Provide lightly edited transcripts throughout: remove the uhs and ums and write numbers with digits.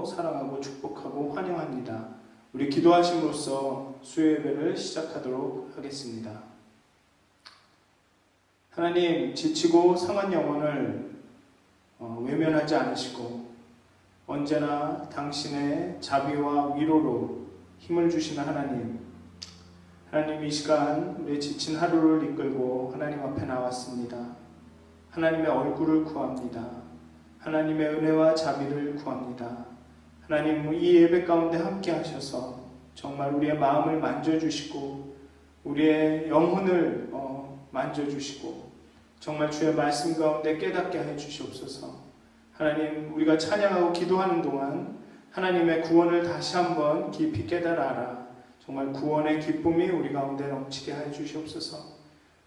이름으로 사랑하고 축복하고 환영합니다. 우리 기도하심으로써 수요 예배를 시작하도록 하겠습니다. 하나님, 지치고 상한 영혼을 외면하지 않으시고 언제나 당신의 자비와 위로로 힘을 주시는 하나님, 이 시간 우리의 지친 하루를 이끌고 하나님 앞에 나왔습니다. 하나님의 얼굴을 구합니다. 하나님의 은혜와 자비를 구합니다. 하나님, 이 예배 가운데 함께 하셔서 정말 우리의 마음을 만져주시고 우리의 영혼을 만져주시고 정말 주의 말씀 가운데 깨닫게 해 주시옵소서. 하나님, 우리가 찬양하고 기도하는 동안 하나님의 구원을 다시 한번 깊이 깨달아 정말 구원의 기쁨이 우리 가운데 넘치게 해 주시옵소서.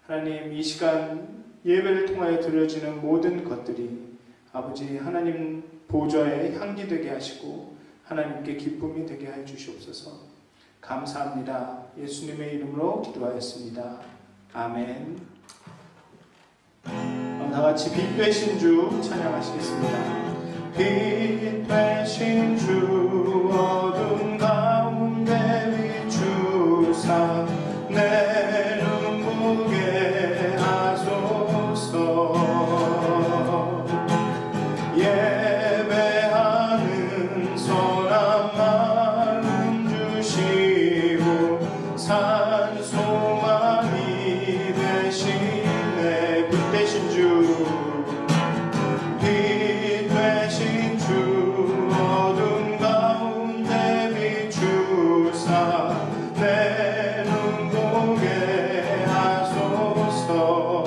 하나님, 이 시간 예배를 통하여 드려지는 모든 것들이 아버지 하나님 보좌에 향기 되게 하시고 하나님께 기쁨이 되게 해 주시옵소서. 감사합니다. 예수님의 이름으로 기도하였습니다. 아멘. 다 같이 빛 되신 주 찬양하시겠습니다. 빛 되신 주 어둠 가운데 비추사 내 눈 보게 하소서. 예배하는 선한 마음 주시고 산 소망이 되시네. 빛 되신 주, 빛 되신 주 어둠 가운데 비추사 내 눈 보게 하소서.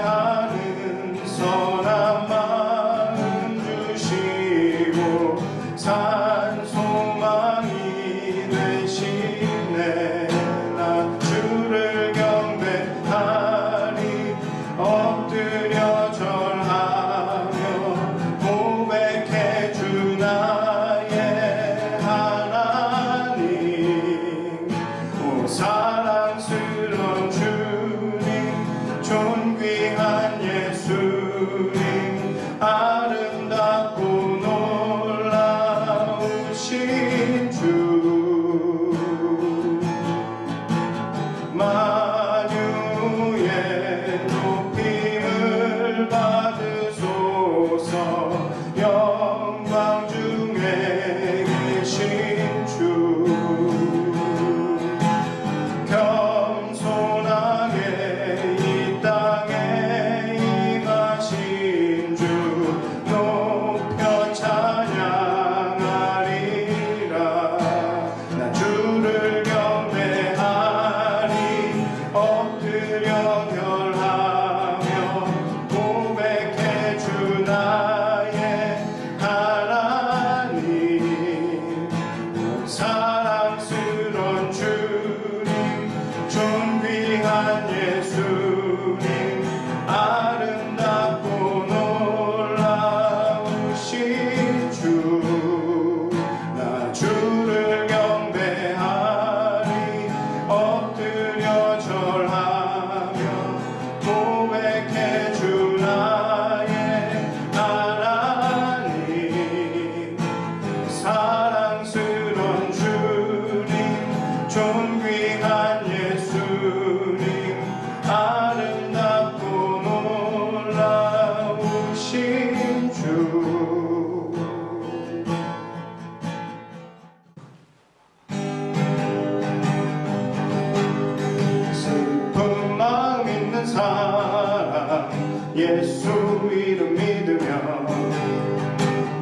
예배하는 선한 마음 주시고 산 소망이 되시네. 나 주를 경배하리 엎드려 절하며 고백해 주 나의 하나님. 오 사랑스러운 주님, 존귀한 예수님, 아름답고 놀라우신 주, 만유의 높임을 받으소서. 영광 중에 계신 주, 겸손하게 이 땅에 임하신 주 높여 찬양하리라. 나 주를 경배하리 엎드려 결하며 고백해 주 나의 하나님. 사랑스러운 주님, 존귀한 예수님, 아름답고 놀라우신 주, 나 주를 경배하리 엎드려 절하며 고백해 주 나의 하나님. 사랑스러운 주님, 존귀한 예수님, 아름답고 놀라우신 주. 슬픈 마음 있는 사람 예수 이름 믿으며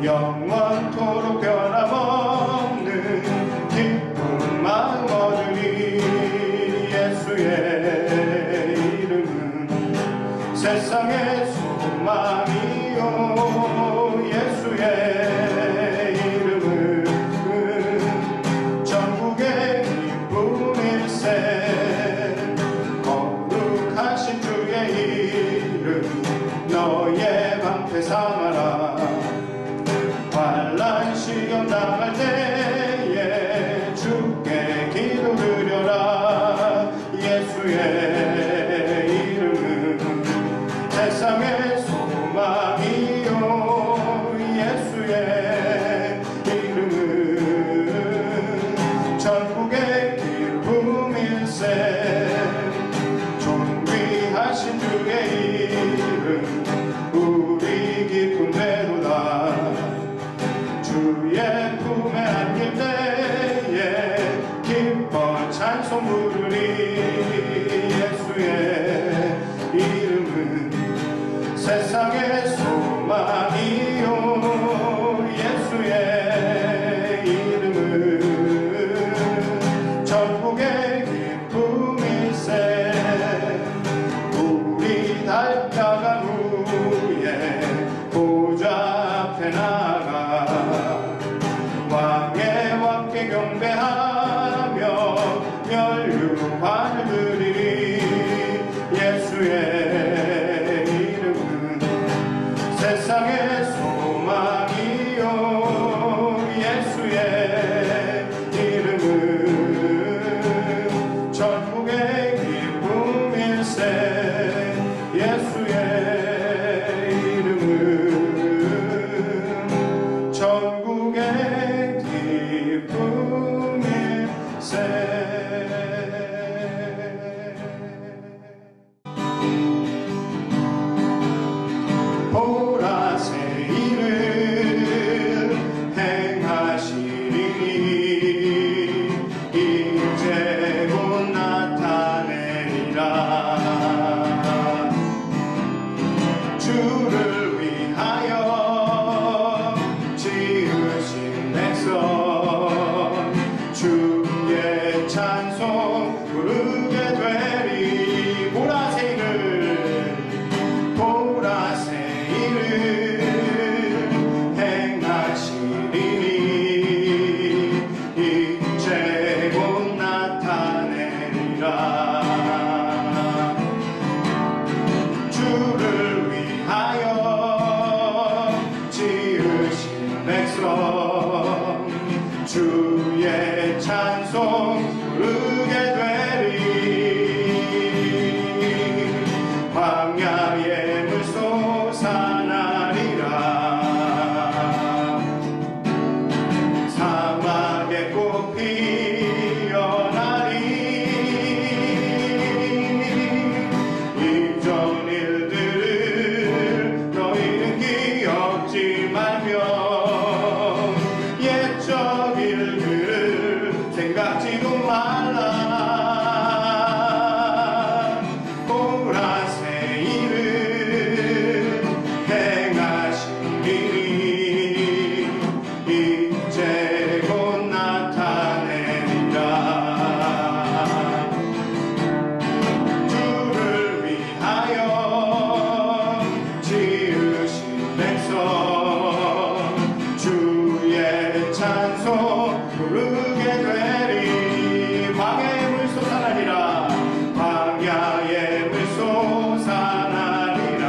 영원토록 변함없는 기쁜 마음 얻으리. 예수의 이름은 세상의 소망이요. 예수의 이름은 전국의 기쁨일세. 거룩하신 주의 이름 너의 방패 삼아라. 앞에 나가 왕의 왕께 경배하며 멸류관을 드리리. 예수의 이름은 세상의 소망이요 예수의 이름은 전국의 기쁨일세. 예수의 이름은 전국의 기쁨일세. 보라새 일을 행하시리니 이제 곧 나타내리라. 주를 위하여 지으신 백성 주의 찬송 부르게 되리. 보라새 일을 행하시리니 이제 곧 나타내리라. 주를 위하여 지으신 백성 주의 찬송 부르게 되리. 광야의 물 솟아나리라. 사막의 꽃 피어나리. 이전 일들을 너희는 기억지 말며 옛적 일들을 생각지도 말라. 보라새 일을 행하시리니 이제 곧 나타내리라. 주를 위하여 지으신 백성 주의 찬송 부르게 되리. 광야의 물 솟아나리라. 광야의 물 솟아나리라.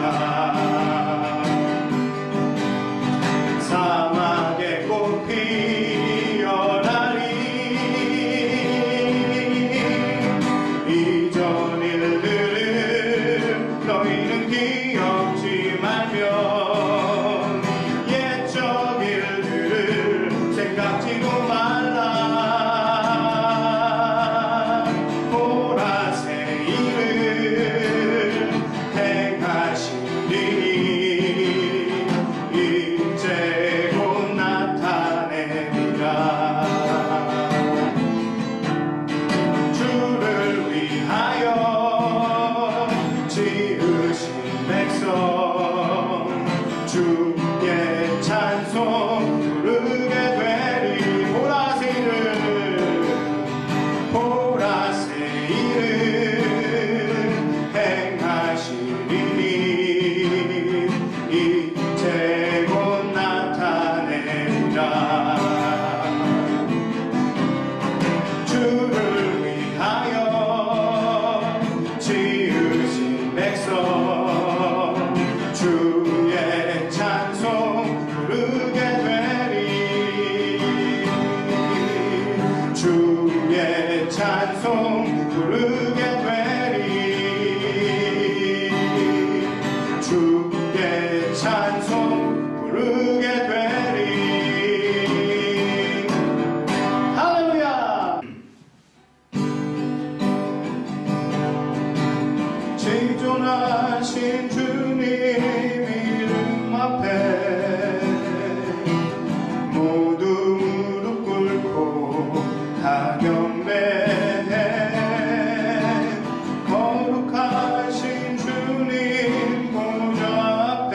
사막의 꽃 피어나리. 이전 일들을 너희는 기억지 말며 옛적 일들을 생각지도 말라. 보라새 일을 행하시리니 이제 곧 나타내리라. 주를 위하여 지으신 백성 주의 찬송 부르게 되리. 보라새 일을 행하시리니 이제 곧 나타내리라. 주를 위하여 지으신 백성 주의 찬송 부르게 되리. 주의 찬송 부르게 되리. 주의 찬송 부르게 되리. 할렐루야. 지존하신 주님 이름 앞에 모두 무릎 꿇고 다 경배해. 거룩하신 주님 보좌 앞에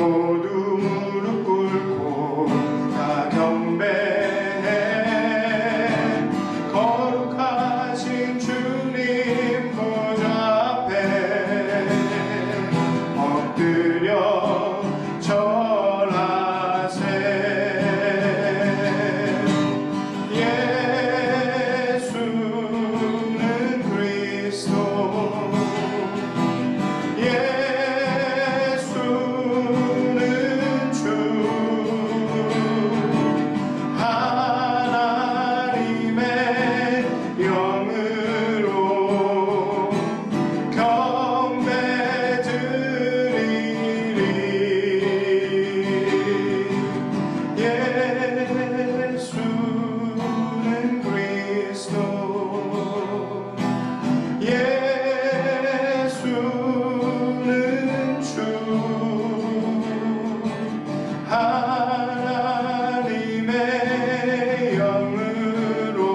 모두 무릎 꿇고 다 경배해 거룩하신 주님 보좌 앞에 엎드려 절하세. 예수는 그리스도, 예수는 주, 하나님의 영으로 경배드리리. 예수는 그리스도, 예수는 주, 하나님의 영으로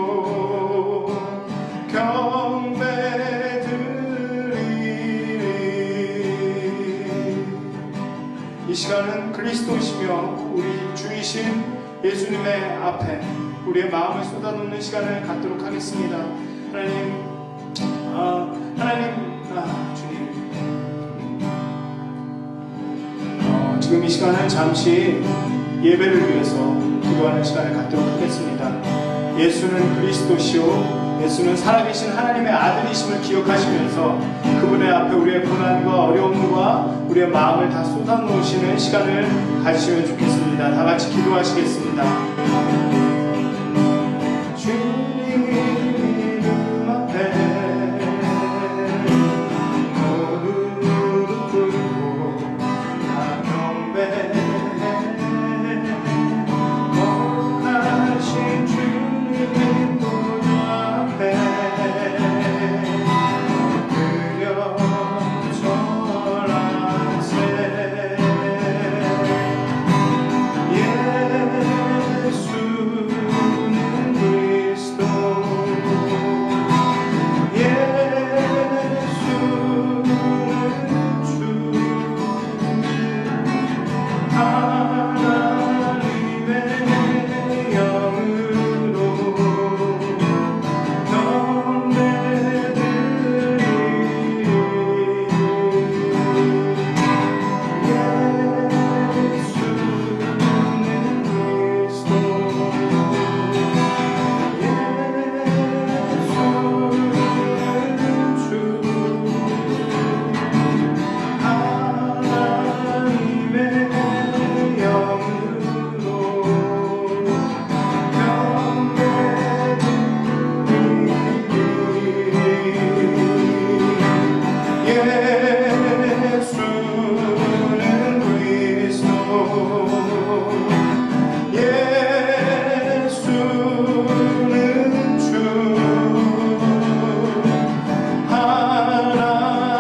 경배드리리. 이 시간은 그리스도시며 우리 주이신 예수님의 앞에 우리의 마음을 쏟아놓는 시간을 갖도록 하겠습니다. 하나님, 주님, 지금 이 시간을 잠시 예배를 위해서 기도하는 시간을 갖도록 하겠습니다. 예수는 그리스도시요, 예수는 살아계신 하나님의 아들이심을 기억하시면서 그분의 앞에 우리의 고난과 어려움과 우리의 마음을 다 쏟아놓으시는 시간을 가지시면 좋겠습니다. 다 같이 기도하시겠습니다. 주님 이름 앞에 모두 무릎 꿇고 다 경배해 거룩하신 주님 보좌 앞에 엎드려 절하세. 예수는 그리스도, 예수는 주,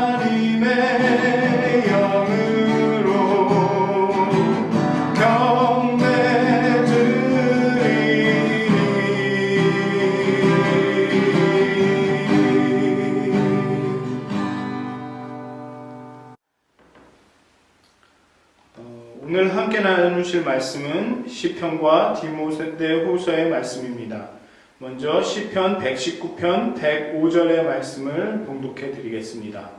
하나님의 영으로 경배드리리. 오늘 함께 나누실 말씀은 시편과 디모데후서의 말씀입니다. 먼저 시편 119편 105절의 말씀을 봉독해 드리겠습니다.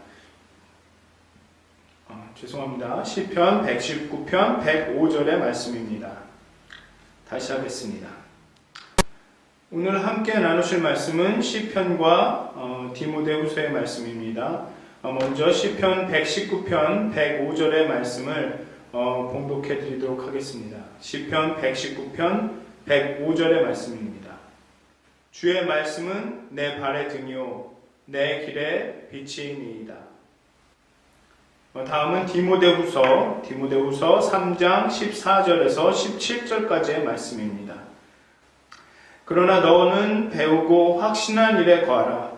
죄송합니다. 시편 119편 105절의 말씀입니다. 다시 하겠습니다. 오늘 함께 나누실 말씀은 시편과 디모데후서의 말씀입니다. 먼저 시편 119편 105절의 말씀을 봉독해 드리도록 하겠습니다. 시편 119편 105절의 말씀입니다. 주의 말씀은 내 발의 등이요 내 길의 빛이니이다. 다음은 디모데후서 3장 14절에서 17절까지의 말씀입니다. 그러나 너는 배우고 확신한 일에 거하라.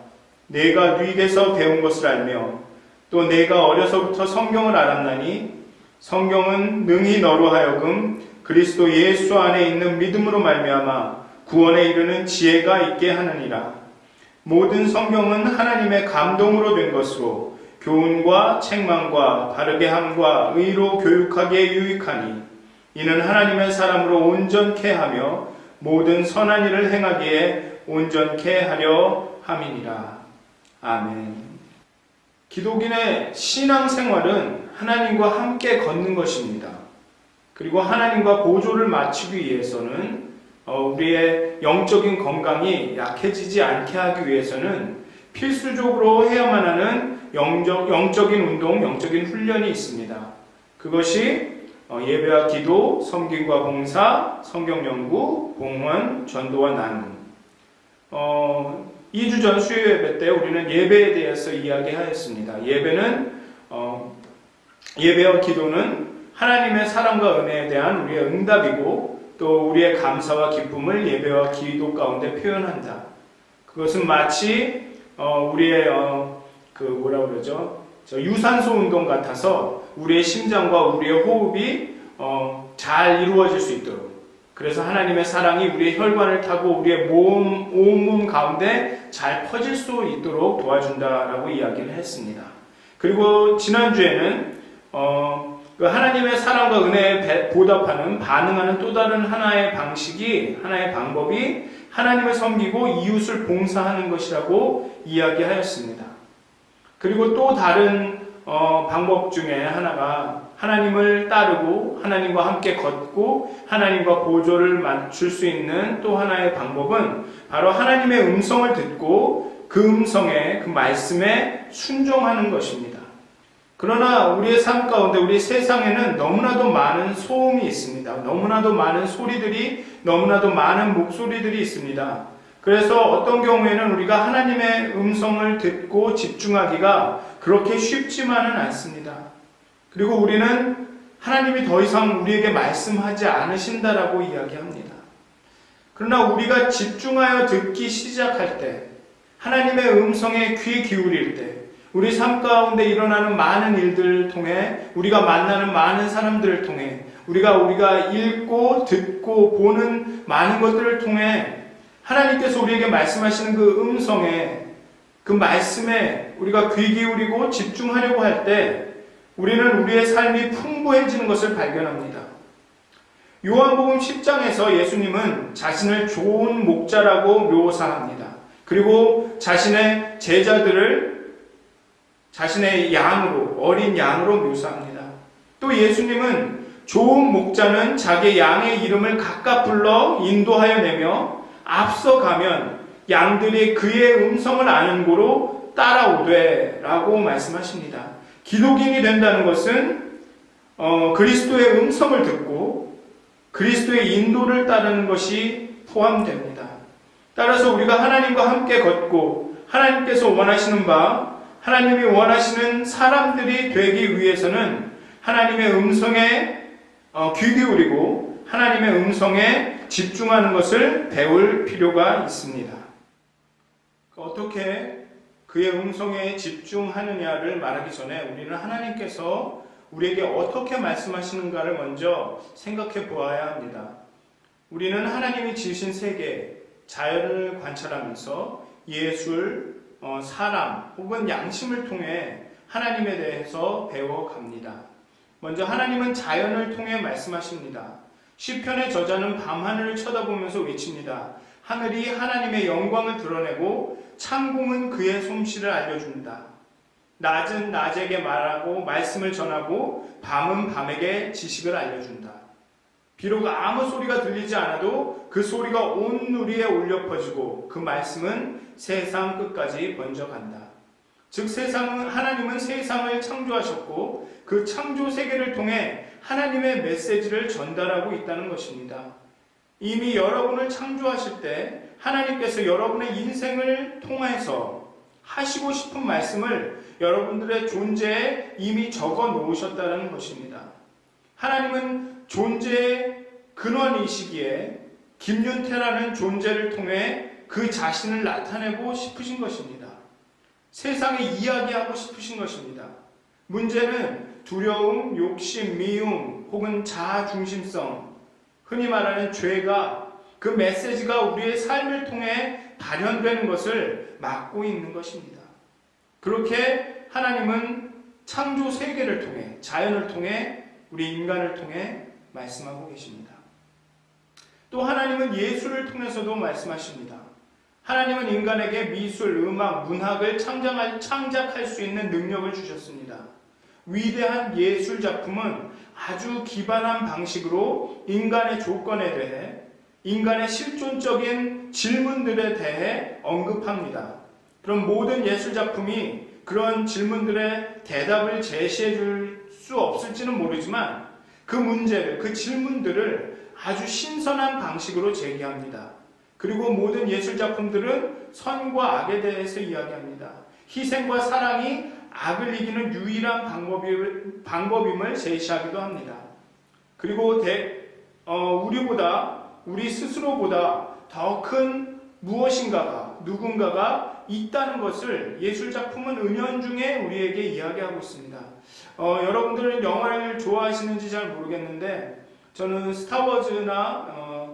내가 네게서 배운 것을 알며 또 내가 어려서부터 성경을 알았나니 성경은 능히 너로 하여금 그리스도 예수 안에 있는 믿음으로 말미암아 구원에 이르는 지혜가 있게 하느니라. 모든 성경은 하나님의 감동으로 된 것으로 교훈과 책망과 바르게 함과 의로 교육하기에 유익하니 이는 하나님의 사람으로 온전케 하며 모든 선한 일을 행하기에 온전케 하려 함이니라. 아멘. 기독인의 신앙생활은 하나님과 함께 걷는 것입니다. 그리고 하나님과 보조를 맞추기 위해서는 우리의 영적인 건강이 약해지지 않게 하기 위해서는 필수적으로 해야만 하는 영적인 운동, 영적인 훈련이 있습니다. 그것이 예배와 기도, 섬김과 봉사, 성경 연구, 봉헌, 전도와 나눔. 2주 전 수요 예배 때 우리는 예배에 대해서 이야기하였습니다. 예배와 기도는 하나님의 사랑과 은혜에 대한 우리의 응답이고 또 우리의 감사와 기쁨을 예배와 기도 가운데 표현한다. 그것은 마치 우리의 유산소 운동 같아서 우리의 심장과 우리의 호흡이 잘 이루어질 수 있도록, 그래서 하나님의 사랑이 우리의 혈관을 타고 우리의 온몸 가운데 잘 퍼질 수 있도록 도와준다라고 이야기를 했습니다. 그리고 지난주에는 그 하나님의 사랑과 은혜에 보답하는, 반응하는 또 다른 하나의 방법이 하나님을 섬기고 이웃을 봉사하는 것이라고 이야기하였습니다. 그리고 또 다른 방법 중에 하나가 하나님을 따르고 하나님과 함께 걷고 하나님과 보조를 맞출 수 있는 또 하나의 방법은 바로 하나님의 음성을 듣고 그 음성에, 그 말씀에 순종하는 것입니다. 그러나 우리의 삶 가운데, 우리 세상에는 너무나도 많은 소음이 있습니다. 너무나도 많은 소리들이, 너무나도 많은 목소리들이 있습니다. 그래서 어떤 경우에는 우리가 하나님의 음성을 듣고 집중하기가 그렇게 쉽지만은 않습니다. 그리고 우리는 하나님이 더 이상 우리에게 말씀하지 않으신다라고 이야기합니다. 그러나 우리가 집중하여 듣기 시작할 때, 하나님의 음성에 귀 기울일 때, 우리 삶 가운데 일어나는 많은 일들을 통해, 우리가 만나는 많은 사람들을 통해, 우리가 읽고 듣고 보는 많은 것들을 통해 하나님께서 우리에게 말씀하시는 그 음성에, 그 말씀에 우리가 귀 기울이고 집중하려고 할 때 우리는 우리의 삶이 풍부해지는 것을 발견합니다. 요한복음 10장에서 예수님은 자신을 좋은 목자라고 묘사합니다. 그리고 자신의 제자들을 자신의 양으로, 어린 양으로 묘사합니다. 또 예수님은 좋은 목자는 자기 양의 이름을 각각 불러 인도하여 내며 앞서가면 양들이 그의 음성을 아는 고로 따라오되 라고 말씀하십니다. 기독인이 된다는 것은 그리스도의 음성을 듣고 그리스도의 인도를 따르는 것이 포함됩니다. 따라서 우리가 하나님과 함께 걷고 하나님께서 원하시는 바, 하나님이 원하시는 사람들이 되기 위해서는 하나님의 음성에 귀 기울이고 하나님의 음성에 집중하는 것을 배울 필요가 있습니다. 어떻게 그의 음성에 집중하느냐를 말하기 전에 우리는 하나님께서 우리에게 어떻게 말씀하시는가를 먼저 생각해 보아야 합니다. 우리는 하나님이 지으신 세계, 자연을 관찰하면서 예술, 사람 혹은 양심을 통해 하나님에 대해서 배워갑니다. 먼저 하나님은 자연을 통해 말씀하십니다. 시편의 저자는 밤하늘을 쳐다보면서 외칩니다. 하늘이 하나님의 영광을 드러내고 창공은 그의 솜씨를 알려준다. 낮은 낮에게 말하고 말씀을 전하고 밤은 밤에게 지식을 알려준다. 비록 아무 소리가 들리지 않아도 그 소리가 온 누리에 울려 퍼지고 그 말씀은 세상 끝까지 번져간다. 즉 하나님은 세상을 창조하셨고 그 창조 세계를 통해 하나님의 메시지를 전달하고 있다는 것입니다. 이미 여러분을 창조하실 때 하나님께서 여러분의 인생을 통해서 하시고 싶은 말씀을 여러분들의 존재에 이미 적어 놓으셨다는 것입니다. 하나님은 존재의 근원이시기에 김윤태라는 존재를 통해 그 자신을 나타내고 싶으신 것입니다. 세상에 이야기하고 싶으신 것입니다. 문제는 두려움, 욕심, 미움 혹은 자아중심성, 흔히 말하는 죄가 그 메시지가 우리의 삶을 통해 발현되는 것을 막고 있는 것입니다. 그렇게 하나님은 창조 세계를 통해, 자연을 통해, 우리 인간을 통해 말씀하고 계십니다. 또 하나님은 예술을 통해서도 말씀하십니다. 하나님은 인간에게 미술, 음악, 문학을 창작할 수 있는 능력을 주셨습니다. 위대한 예술 작품은 아주 기반한 방식으로 인간의 조건에 대해, 인간의 실존적인 질문들에 대해 언급합니다. 그럼 모든 예술 작품이 그런 질문들의 대답을 제시해 줄 수 없을지는 모르지만 그 문제를, 그 질문들을 아주 신선한 방식으로 제기합니다. 그리고 모든 예술 작품들은 선과 악에 대해서 이야기합니다. 희생과 사랑이 악을 이기는 유일한 방법임을 제시하기도 합니다. 그리고 우리 스스로보다 더 큰 무엇인가가, 누군가가 있다는 것을 예술작품은 은연중에 우리에게 이야기하고 있습니다. 여러분들은 영화를 좋아하시는지 잘 모르겠는데, 저는 스타워즈나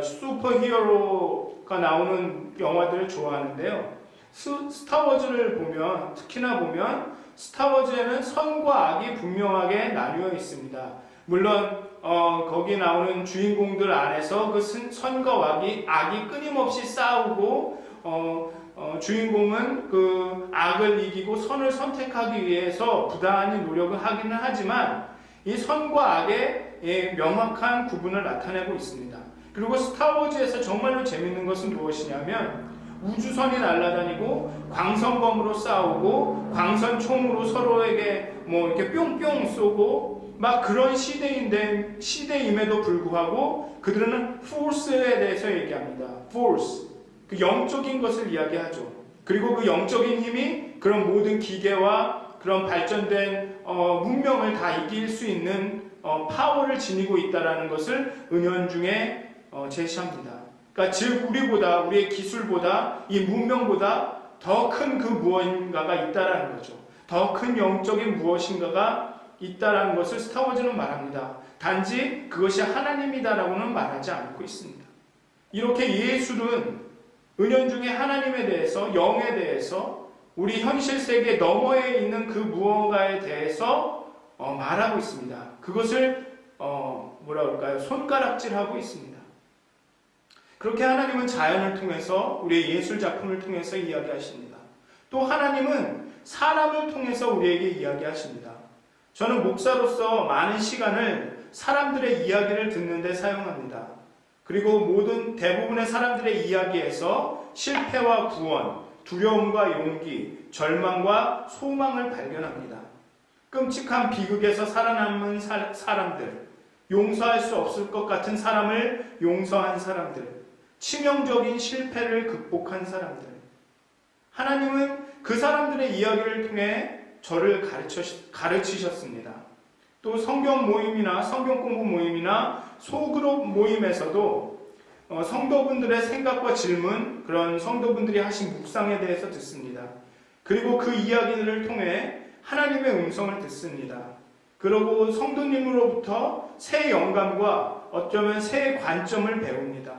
슈퍼히어로가 나오는 영화들을 좋아하는데요. 스타워즈를 보면, 특히나 보면 스타워즈에는 선과 악이 분명하게 나뉘어 있습니다. 물론 거기 나오는 주인공들 안에서 그 선과 악이 끊임없이 싸우고 주인공은 그 악을 이기고 선을 선택하기 위해서 부단히 노력을 하기는 하지만 이 선과 악의 명확한 구분을 나타내고 있습니다. 그리고 스타워즈에서 정말로 재밌는 것은 무엇이냐면 우주선이 날아다니고 광선검으로 싸우고 광선총으로 서로에게 이렇게 뿅뿅 쏘고 막 그런 시대임에도 불구하고 그들은 force에 대해서 얘기합니다. force. 그 영적인 것을 이야기하죠. 그리고 그 영적인 힘이 그런 모든 기계와 그런 발전된 문명을 다 이길 수 있는 파워를 지니고 있다는 것을 은연중에 제시합니다. 그러니까 즉 우리의 기술보다 이 문명보다 더 큰 그 무언가가 있다라는 거죠. 더 큰 영적인 무엇인가가 있다라는 것을 스타워즈는 말합니다. 단지 그것이 하나님이다라고는 말하지 않고 있습니다. 이렇게 예술은 은연중에 하나님에 대해서, 영에 대해서, 우리 현실 세계 너머에 있는 그 무언가에 대해서 말하고 있습니다. 그것을 손가락질하고 있습니다. 그렇게 하나님은 자연을 통해서, 우리의 예술 작품을 통해서 이야기하십니다. 또 하나님은 사람을 통해서 우리에게 이야기하십니다. 저는 목사로서 많은 시간을 사람들의 이야기를 듣는 데 사용합니다. 그리고 대부분의 사람들의 이야기에서 실패와 구원, 두려움과 용기, 절망과 소망을 발견합니다. 끔찍한 비극에서 살아남은 사람들, 용서할 수 없을 것 같은 사람을 용서한 사람들, 치명적인 실패를 극복한 사람들. 하나님은 그 사람들의 이야기를 통해 저를 가르치셨습니다. 또 성경 모임이나 성경 공부 모임이나 소그룹 모임에서도 성도분들의 생각과 질문, 그런 성도분들이 하신 묵상에 대해서 듣습니다. 그리고 그 이야기들을 통해 하나님의 음성을 듣습니다. 그리고 성도님으로부터 새 영감과 어쩌면 새 관점을 배웁니다.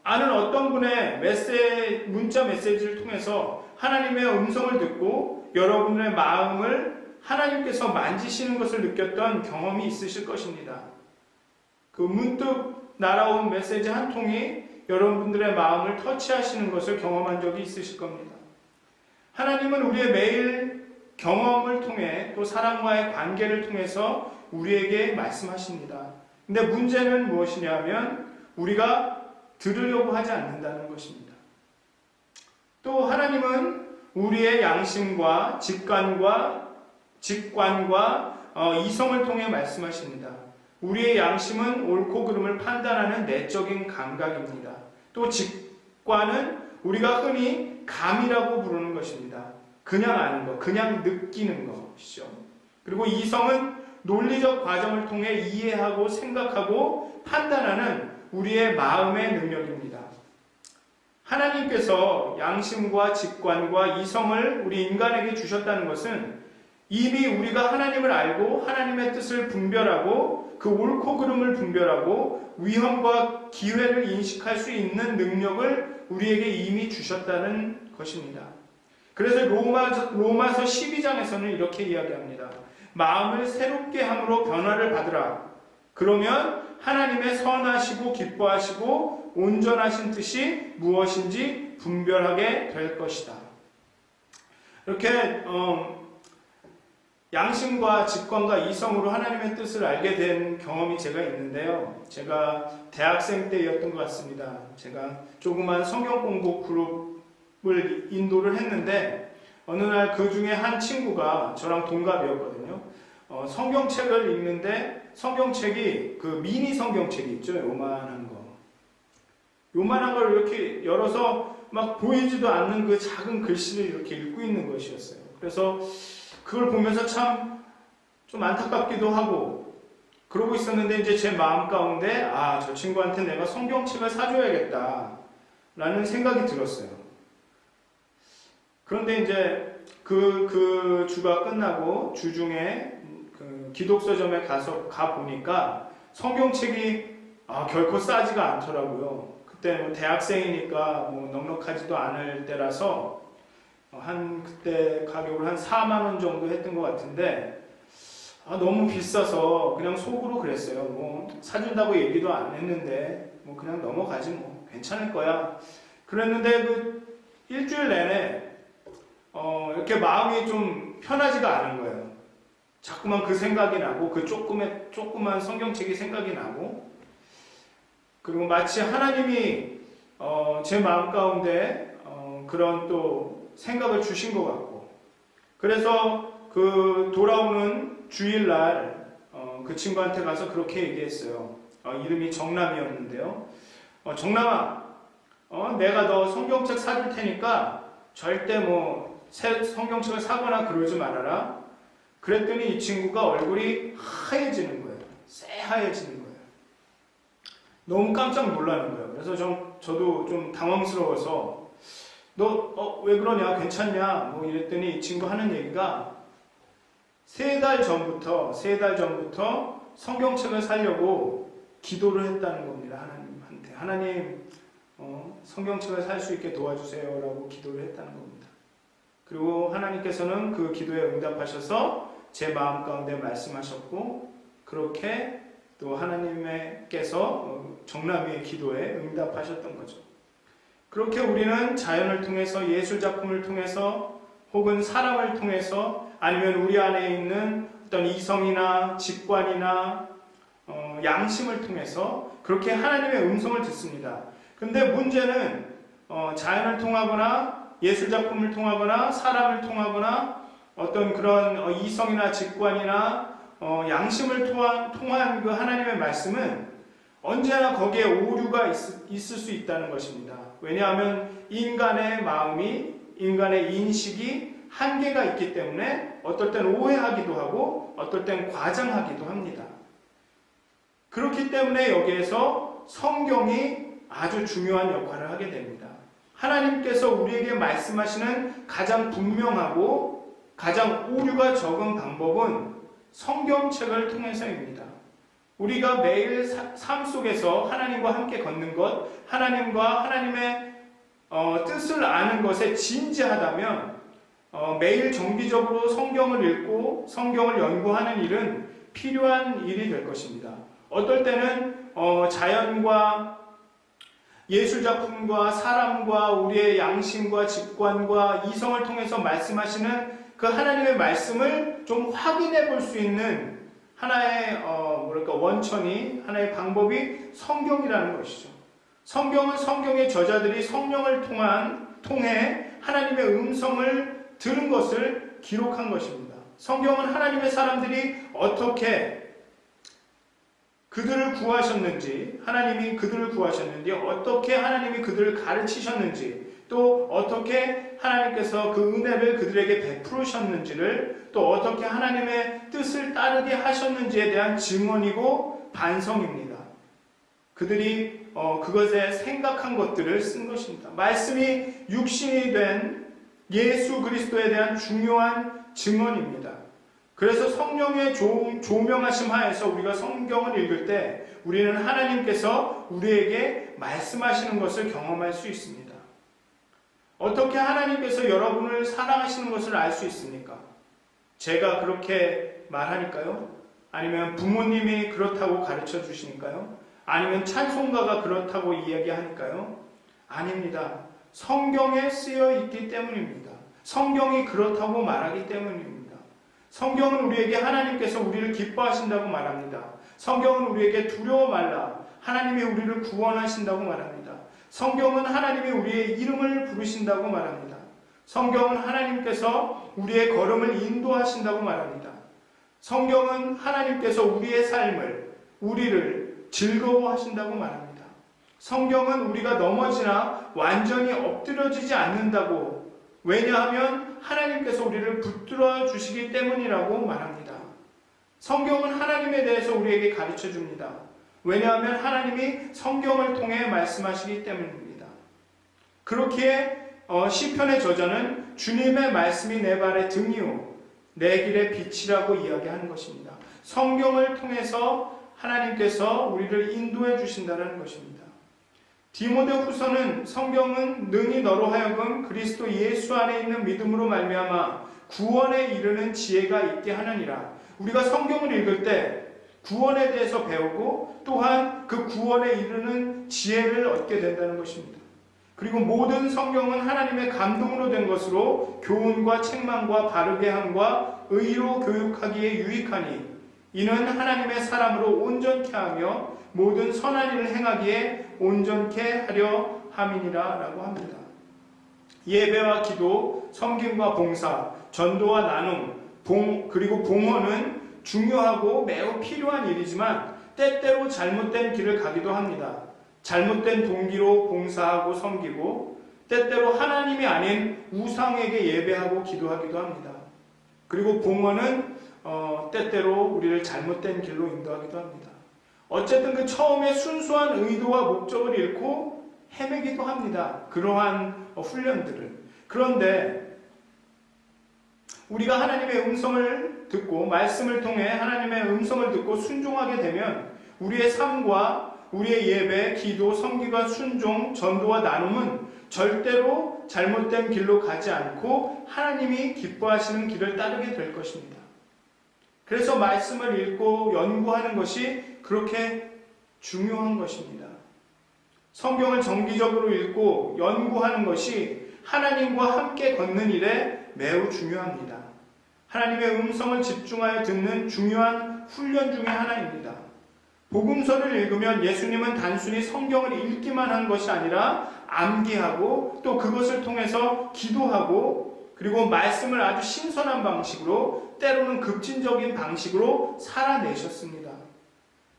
아는 어떤 분의 문자 메시지를 통해서 하나님의 음성을 듣고 여러분의 마음을 하나님께서 만지시는 것을 느꼈던 경험이 있으실 것입니다. 그 문득 날아온 메시지 한 통이 여러분들의 마음을 터치하시는 것을 경험한 적이 있으실 겁니다. 하나님은 우리의 매일 경험을 통해 또 사람과의 관계를 통해서 우리에게 말씀하십니다. 근데 문제는 무엇이냐면 우리가 들으려고 하지 않는다는 것입니다. 또 하나님은 우리의 양심과 직관과 이성을 통해 말씀하십니다. 우리의 양심은 옳고 그름을 판단하는 내적인 감각입니다. 또 직관은 우리가 흔히 감이라고 부르는 것입니다. 그냥 아는 것, 그냥 느끼는 것이죠. 그리고 이성은 논리적 과정을 통해 이해하고 생각하고 판단하는 우리의 마음의 능력입니다. 하나님께서 양심과 직관과 이성을 우리 인간에게 주셨다는 것은 이미 우리가 하나님을 알고 하나님의 뜻을 분별하고 그 옳고 그름을 분별하고 위험과 기회를 인식할 수 있는 능력을 우리에게 이미 주셨다는 것입니다. 그래서 로마서 12장에서는 이렇게 이야기합니다. 마음을 새롭게 함으로 변화를 받으라. 그러면 하나님의 선하시고 기뻐하시고 온전하신 뜻이 무엇인지 분별하게 될 것이다. 이렇게 양심과 직관과 이성으로 하나님의 뜻을 알게 된 경험이 제가 있는데요. 제가 대학생 때였던 것 같습니다. 제가 조그만 성경 공부 그룹을 인도를 했는데 어느 날 그 중에 한 친구가 저랑 동갑이었거든요. 성경책을 읽는데 성경책이 그 미니 성경책이 있죠. 요만한 거. 요만한 걸 이렇게 열어서 막 보이지도 않는 그 작은 글씨를 이렇게 읽고 있는 것이었어요. 그래서 그걸 보면서 참 좀 안타깝기도 하고 그러고 있었는데 이제 제 마음 가운데 저 친구한테 내가 성경책을 사줘야겠다 라는 생각이 들었어요. 그런데 이제 그 주가 끝나고 주중에 그 기독서점에 가 보니까 성경책이 결코 싸지가 않더라고요. 그때 뭐 대학생이니까 뭐 넉넉하지도 않을 때라서 그때 가격으로 한 4만 원 정도 했던 것 같은데 너무 비싸서 그냥 속으로 그랬어요. 뭐 사준다고 얘기도 안 했는데 뭐 그냥 넘어가지 뭐 괜찮을 거야. 그랬는데 그 일주일 내내 이렇게 마음이 좀 편하지가 않은 거예요. 자꾸만 그 생각이 나고 그 조그만 성경책이 생각이 나고 그리고 마치 하나님이 제 마음 가운데 그런 또 생각을 주신 것 같고 그래서 그 돌아오는 주일날 그 친구한테 가서 그렇게 얘기했어요. 이름이 정남이었는데요. 정남아, 내가 너 성경책 사줄 테니까 절대 뭐 새 성경책을 사거나 그러지 말아라. 그랬더니 이 친구가 얼굴이 하얘지는 거예요. 새하얘지는 거예요. 너무 깜짝 놀라는 거예요. 그래서 저도 좀 당황스러워서 너 왜 그러냐? 괜찮냐? 뭐 이랬더니 이 친구 하는 얘기가 3달 전부터 성경책을 사려고 기도를 했다는 겁니다. 하나님한테. 하나님 성경책을 살 수 있게 도와주세요 라고 기도를 했다는 겁니다. 그리고 하나님께서는 그 기도에 응답하셔서 제 마음 가운데 말씀하셨고 그렇게 또 하나님께서 정남이의 기도에 응답하셨던 거죠. 그렇게 우리는 자연을 통해서 예술작품을 통해서 혹은 사람을 통해서 아니면 우리 안에 있는 어떤 이성이나 직관이나 양심을 통해서 그렇게 하나님의 음성을 듣습니다. 근데 문제는 자연을 통하거나 예술작품을 통하거나 사람을 통하거나 어떤 그런 이성이나 직관이나 양심을 통한 그 하나님의 말씀은 언제나 거기에 오류가 있을 수 있다는 것입니다. 왜냐하면 인간의 마음이, 인간의 인식이 한계가 있기 때문에 어떨 땐 오해하기도 하고 어떨 땐 과장하기도 합니다. 그렇기 때문에 여기에서 성경이 아주 중요한 역할을 하게 됩니다. 하나님께서 우리에게 말씀하시는 가장 분명하고 가장 오류가 적은 방법은 성경책을 통해서입니다. 우리가 매일 삶 속에서 하나님과 함께 걷는 것, 하나님과 하나님의 뜻을 아는 것에 진지하다면 매일 정기적으로 성경을 읽고 성경을 연구하는 일은 필요한 일이 될 것입니다. 어떨 때는 자연과 예술작품과 사람과 우리의 양심과 직관과 이성을 통해서 말씀하시는 그 하나님의 말씀을 좀 확인해 볼 수 있는 하나의 원천이, 하나의 방법이 성경이라는 것이죠. 성경은 성경의 저자들이 성령을 통해 하나님의 음성을 들은 것을 기록한 것입니다. 성경은 하나님의 사람들이 어떻게 그들을 구하셨는지, 하나님이 그들을 구하셨는지, 어떻게 하나님이 그들을 가르치셨는지, 또 어떻게 하나님께서 그 은혜를 그들에게 베푸셨는지를, 또 어떻게 하나님의 뜻을 따르게 하셨는지에 대한 증언이고 반성입니다. 그들이 그것에 생각한 것들을 쓴 것입니다. 말씀이 육신이 된 예수 그리스도에 대한 중요한 증언입니다. 그래서 성령의 조명하심 하에서 우리가 성경을 읽을 때 우리는 하나님께서 우리에게 말씀하시는 것을 경험할 수 있습니다. 어떻게 하나님께서 여러분을 사랑하시는 것을 알 수 있습니까? 제가 그렇게 말하니까요? 아니면 부모님이 그렇다고 가르쳐 주시니까요? 아니면 찬송가가 그렇다고 이야기하니까요? 아닙니다. 성경에 쓰여 있기 때문입니다. 성경이 그렇다고 말하기 때문입니다. 성경은 우리에게 하나님께서 우리를 기뻐하신다고 말합니다. 성경은 우리에게 두려워 말라. 하나님이 우리를 구원하신다고 말합니다. 성경은 하나님이 우리의 이름을 부르신다고 말합니다. 성경은 하나님께서 우리의 걸음을 인도하신다고 말합니다. 성경은 하나님께서 우리의 삶을, 우리를 즐거워하신다고 말합니다. 성경은 우리가 넘어지나 완전히 엎드려지지 않는다고, 왜냐하면 하나님께서 우리를 붙들어 주시기 때문이라고 말합니다. 성경은 하나님에 대해서 우리에게 가르쳐 줍니다. 왜냐하면 하나님이 성경을 통해 말씀하시기 때문입니다. 그렇기에 시편의 저자는 주님의 말씀이 내 발의 등이요 내 길의 빛이라고 이야기하는 것입니다. 성경을 통해서 하나님께서 우리를 인도해 주신다는 것입니다. 디모데후서는 성경은 능히 너로 하여금 그리스도 예수 안에 있는 믿음으로 말미암아 구원에 이르는 지혜가 있게 하느니라. 우리가 성경을 읽을 때 구원에 대해서 배우고 또한 그 구원에 이르는 지혜를 얻게 된다는 것입니다. 그리고 모든 성경은 하나님의 감동으로 된 것으로 교훈과 책망과 바르게 함과 의로 교육하기에 유익하니 이는 하나님의 사람으로 온전케 하며 모든 선한 일을 행하기에 온전케 하려 함이니라 라고 합니다. 예배와 기도, 섬김과 봉사, 전도와 나눔, 그리고 봉헌은 중요하고 매우 필요한 일이지만 때때로 잘못된 길을 가기도 합니다. 잘못된 동기로 봉사하고 섬기고 때때로 하나님이 아닌 우상에게 예배하고 기도하기도 합니다. 그리고 봉헌은 때때로 우리를 잘못된 길로 인도하기도 합니다. 어쨌든 그 처음에 순수한 의도와 목적을 잃고 헤매기도 합니다. 그러한 훈련들을. 그런데 우리가 하나님의 음성을 듣고 말씀을 통해 하나님의 음성을 듣고 순종하게 되면 우리의 삶과 우리의 예배, 기도, 섬기와 순종, 전도와 나눔은 절대로 잘못된 길로 가지 않고 하나님이 기뻐하시는 길을 따르게 될 것입니다. 그래서 말씀을 읽고 연구하는 것이 그렇게 중요한 것입니다. 성경을 정기적으로 읽고 연구하는 것이 하나님과 함께 걷는 일에 매우 중요합니다. 하나님의 음성을 집중하여 듣는 중요한 훈련 중에 하나입니다. 복음서를 읽으면 예수님은 단순히 성경을 읽기만 한 것이 아니라 암기하고 또 그것을 통해서 기도하고 그리고 말씀을 아주 신선한 방식으로 때로는 급진적인 방식으로 살아내셨습니다.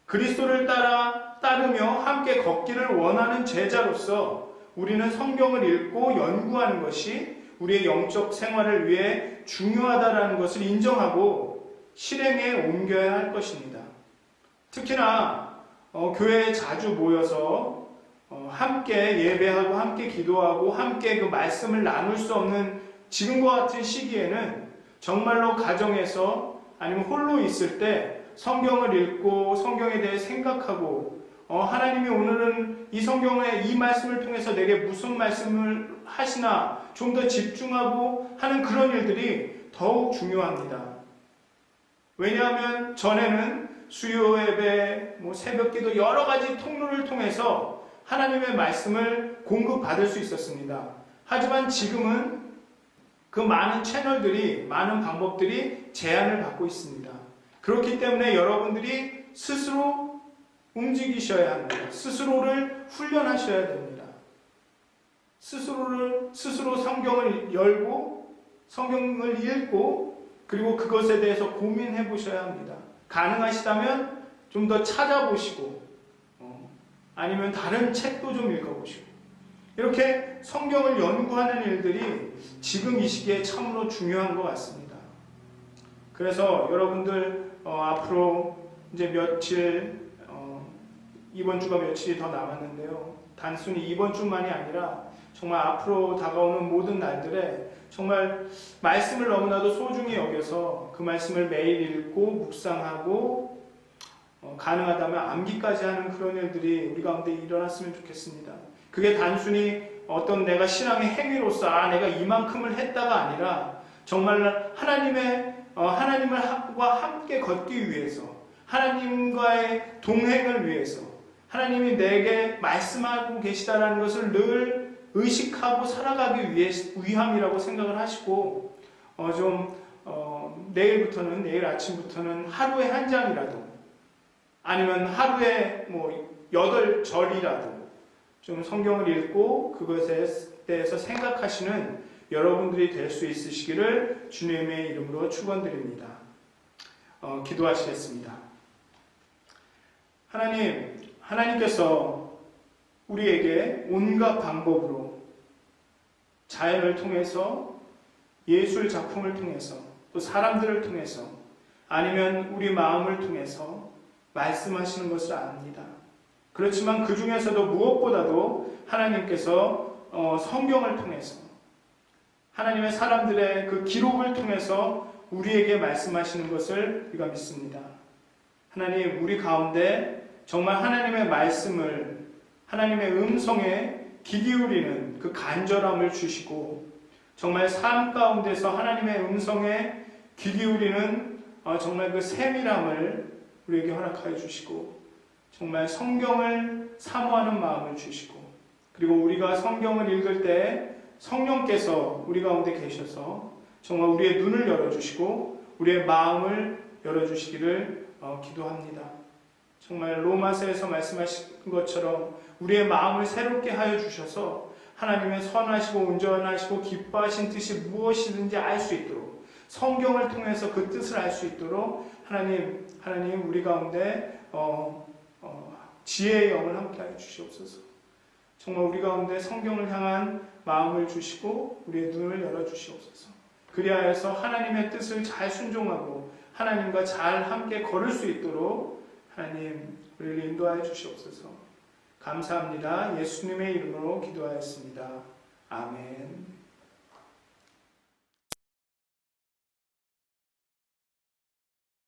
그리스도를 따르며 함께 걷기를 원하는 제자로서 우리는 성경을 읽고 연구하는 것이 우리의 영적 생활을 위해 중요하다는 것을 인정하고 실행에 옮겨야 할 것입니다. 특히나 교회에 자주 모여서 함께 예배하고 함께 기도하고 함께 그 말씀을 나눌 수 없는 지금과 같은 시기에는 정말로 가정에서 아니면 홀로 있을 때 성경을 읽고 성경에 대해 생각하고 하나님이 오늘은 이 성경의 이 말씀을 통해서 내게 무슨 말씀을 하시나 좀 더 집중하고 하는 그런 일들이 더욱 중요합니다. 왜냐하면 전에는 수요 예배, 새벽 기도 여러 가지 통로를 통해서 하나님의 말씀을 공급받을 수 있었습니다. 하지만 지금은 그 많은 채널들이, 많은 방법들이 제한을 받고 있습니다. 그렇기 때문에 여러분들이 스스로 움직이셔야 합니다. 스스로를 훈련하셔야 됩니다. 스스로 성경을 열고 성경을 읽고 그리고 그것에 대해서 고민해 보셔야 합니다. 가능하시다면 좀 더 찾아보시고 아니면 다른 책도 좀 읽어보시고 이렇게 성경을 연구하는 일들이 지금 이 시기에 참으로 중요한 것 같습니다. 그래서 여러분들 앞으로 이제 며칠 이번 주가 며칠이 더 남았는데요. 단순히 이번 주만이 아니라 정말 앞으로 다가오는 모든 날들에 정말 말씀을 너무나도 소중히 여겨서 그 말씀을 매일 읽고 묵상하고 가능하다면 암기까지 하는 그런 일들이 우리 가운데 일어났으면 좋겠습니다. 그게 단순히 어떤 내가 신앙의 행위로서 내가 이만큼을 했다가 아니라 정말 하나님과 함께 걷기 위해서, 하나님과의 동행을 위해서, 하나님이 내게 말씀하고 계시다는 것을 늘 의식하고 살아가기 위함이라고 생각을 하시고, 내일 아침부터는 하루에 한 장이라도, 아니면 하루에 8절이라도 좀 성경을 읽고 그것에 대해서 생각하시는 여러분들이 될 수 있으시기를 주님의 이름으로 축원드립니다. 기도하시겠습니다. 하나님께서 우리에게 온갖 방법으로 자연을 통해서, 예술 작품을 통해서, 또 사람들을 통해서, 아니면 우리 마음을 통해서 말씀하시는 것을 압니다. 그렇지만 그 중에서도 무엇보다도 하나님께서 성경을 통해서, 하나님의 사람들의 그 기록을 통해서 우리에게 말씀하시는 것을 우리가 믿습니다. 하나님, 우리 가운데 정말 하나님의 말씀을, 하나님의 음성에 귀 기울이는 그 간절함을 주시고, 정말 삶 가운데서 하나님의 음성에 귀 기울이는 정말 그 세밀함을 우리에게 허락하여 주시고, 정말 성경을 사모하는 마음을 주시고, 그리고 우리가 성경을 읽을 때 성령께서 우리 가운데 계셔서 정말 우리의 눈을 열어주시고 우리의 마음을 열어주시기를 기도합니다. 정말 로마서에서 말씀하신 것처럼 우리의 마음을 새롭게 하여 주셔서 하나님의 선하시고 온전하시고 기뻐하신 뜻이 무엇이든지 알 수 있도록, 성경을 통해서 그 뜻을 알 수 있도록 하나님 우리 가운데 지혜의 영을 함께하여 주시옵소서. 정말 우리 가운데 성경을 향한 마음을 주시고 우리의 눈을 열어주시옵소서. 그리하여서 하나님의 뜻을 잘 순종하고 하나님과 잘 함께 걸을 수 있도록 하나님 우리를 인도하여 주시옵소서. 감사합니다. 예수님의 이름으로 기도하였습니다. 아멘.